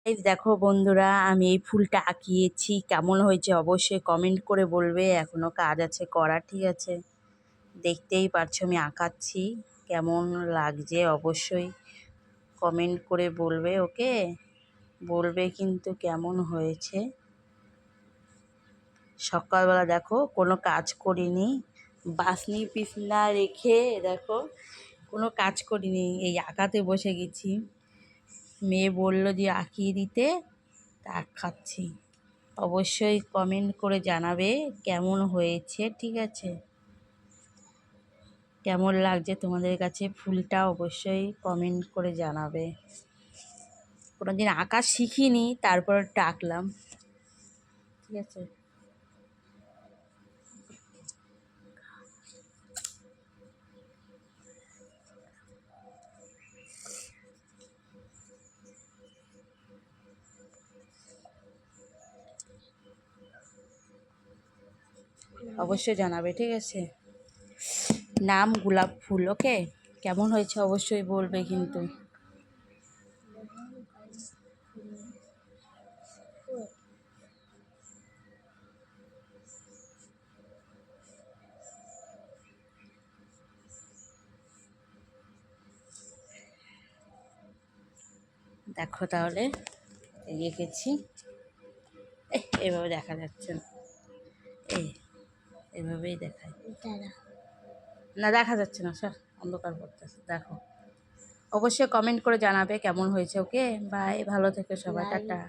এই দেখো বন্ধুরা, আমি এই ফুলটা আঁকিয়েছি, কেমন হয়েছে অবশ্যই কমেন্ট করে বলবে। এখনো কাজ আছে করা, ঠিক আছে? দেখতেই পারছো আমি আঁকাচ্ছি, কেমন লাগছে অবশ্যই কমেন্ট করে বলবে। ওকে, বলবে কিন্তু কেমন হয়েছে। সকালবেলা দেখো কোনো কাজ করিনি, বাসনি পিসনা রেখে দেখো কোনো কাজ করিনি, এই আঁকাতে বসে গেছি। মেয়ে বলল যে আঁকিয়ে দিতে, তা আঁকাচ্ছি। অবশ্যই কমেন্ট করে জানাবে কেমন হয়েছে, ঠিক আছে? কেমন লাগছে তোমাদের কাছে ফুলটা অবশ্যই কমেন্ট করে জানাবে। কোনোদিন আঁকা শিখিনি, তারপর আঁকলাম, ঠিক আছে? অবশ্যই জানাবে, ঠিক আছে? নাম গোলাপ ফুল। ওকে, কেমন হয়েছে অবশ্যই বলবে কিন্তু। দেখো তাহলে এঁকেছি। এভাবে দেখা যাচ্ছে না, এই এভাবেই দেখায় না, দেখা যাচ্ছে না স্যার, অন্ধকার পড়তেছে। দেখো, অবশ্যই কমেন্ট করে জানাবে কেমন হয়েছে। ওকে, বাই, ভালো থেকো সবাই, টাটা।